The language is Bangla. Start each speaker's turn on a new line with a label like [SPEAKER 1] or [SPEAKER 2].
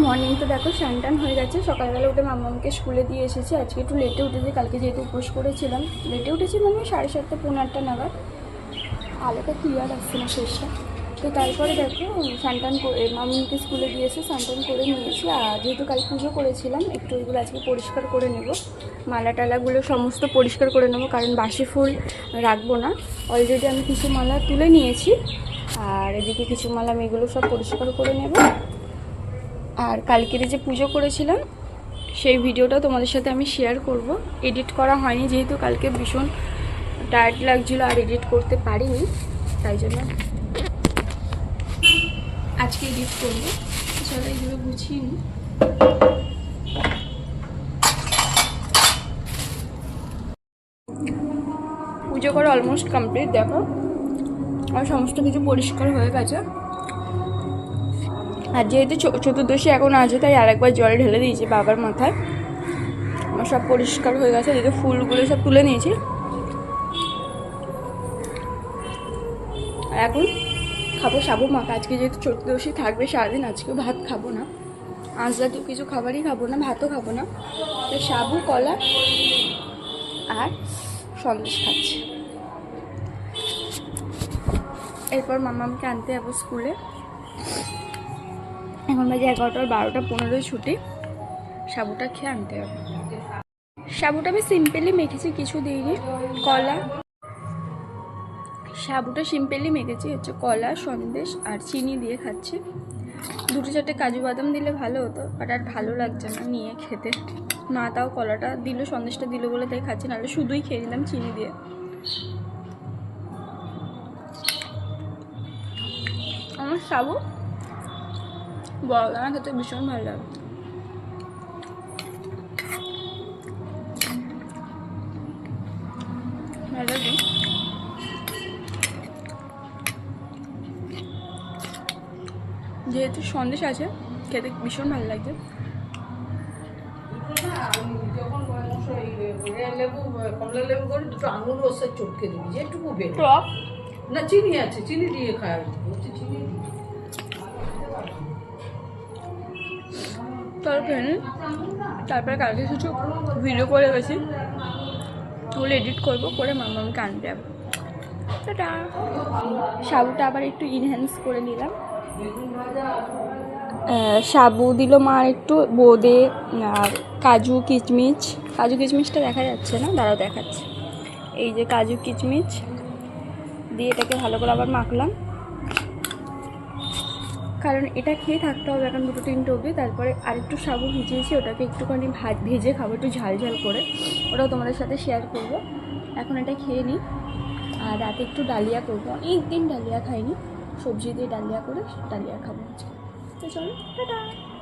[SPEAKER 1] মর্নিং। তো দেখো স্নান হয়ে গেছে, সকালবেলা উঠে মামাকে স্কুলে দিয়ে এসেছি। আজকে একটু লেটে উঠেছি, কালকে যেহেতু উপোস করেছিলাম লেটে উঠেছি, মানে 7:30 পৌনে 8টা নাগাদ। আলোটা ক্লিয়ার আসছে না শেষটা। তো তারপরে দেখো স্নান করে মামাকে স্কুলে দিয়ে এসে স্নান করে নিয়েছি। আর যেহেতু কাল পুজো করেছিলাম একটু ওইগুলো আজকে পরিষ্কার করে নেব, মালা টালাগুলো সমস্ত পরিষ্কার করে নেবো, কারণ বাসি ফুল রাখবো না। অলরেডি আমি কিছু মালা তুলে নিয়েছি, আর এদিকে কিছু মালা আমি এগুলো সব পরিষ্কার করে নেব। আর কালকের যে পুজো করেছিলাম সেই ভিডিওটা তোমাদের সাথে আমি শেয়ার করব। এডিট করা হয়নি যেহেতু কালকে ভীষণ টায়ার্ড লাগছিলো আর এডিট করতে পারিনি, তাই জন্য আজকে এডিট করবো। চলো এইগুলো গুছিয়ে নিই। পুজো করা অলমোস্ট কমপ্লিট। দেখো আর সমস্ত কিছু পরিষ্কার হয়ে গেছে। আর যেহেতু চতুর্দশী এখন আছে তাই আরেকবার জল ঢেলে দিয়েছি বাবার মাথায়। আমার সব পরিষ্কার হয়ে গেছে। এদিকে ফুলগুলো সব তুলে নিয়েছি। আর এখন খাবো সাবু মাখা। আজকে যেহেতু চতুর্দশী থাকবে সারাদিন, আজকেও ভাত খাবো না, আজ জাতীয় কিছু খাবারই খাবো না, ভাতও খাবো না। তো সাবু, কলা আর সন্দেশ খাচ্ছি। এরপর মামাকে আনতে যাবো স্কুলে। এখন বাজে 11টা, 12টা 15 ছুটি। সাবুটা খেয়ে আনতে হবে। সাবুটা আমি সিম্পলি মেখেছি, কিছু দিইনি। কলা, সাবুটা সিম্পলি মেখেছি, হচ্ছে কলা, সন্দেশ আর চিনি দিয়ে খাচ্ছি। 2-4টে কাজু বাদাম দিলে ভালো হতো, বাট আর ভালো লাগছে না নিয়ে খেতে। মা তাও কলাটা দিল, সন্দেশটা দিল বলে তাই খাচ্ছি, নাহলে শুধুই খেয়ে নিলাম চিনি দিয়ে। আমার সাবু বড়দানা খেতে ভীষণ ভালো লাগে। ভালো লাগে। যেহেতু সন্দেশ আছে খেতে ভীষণ ভালো লাগছে।
[SPEAKER 2] কমলা লেবু করে 2টো আঙুর রসে চটকে দিবি, যেটুকু বের
[SPEAKER 1] টক
[SPEAKER 2] না চিনি আছে, চিনি দিয়ে খায় চিনি দিয়ে।
[SPEAKER 1] তারপরে কালকে কিছু ভিডিও করে গেছি, ওগুলো এডিট করবো, করে মামাকে আনতে যাবো। টাটা। সাবুটা আবার একটু ইনহ্যান্স করে নিলাম। সাবু দিল মা একটু, বোঁদে আর কাজু কিচমিচ। কাজু কিচমিচটা দেখা যাচ্ছে না, দাঁড়াও দেখাচ্ছে। এই যে কাজু কিচমিচ দিয়ে এটাকে ভালো করে আবার মাখলাম, কারণ এটা খেয়ে থাকতে হবে এখন 2-3টে অবধি। তারপরে আরেকটু সাবু ভিজিয়েছি, ওটাকে একটুখানি ভেজে খাবো, একটু ঝাল ঝাল করে, ওটাও তোমাদের সাথে শেয়ার করব। এখন এটা খেয়ে নিই। আর রাতে একটু ডালিয়া করবো, অনেক দিন ডালিয়া খাইনি, সবজি দিয়ে ডালিয়া করে ডালিয়া খাবো আজকে। তো চলো টাটা।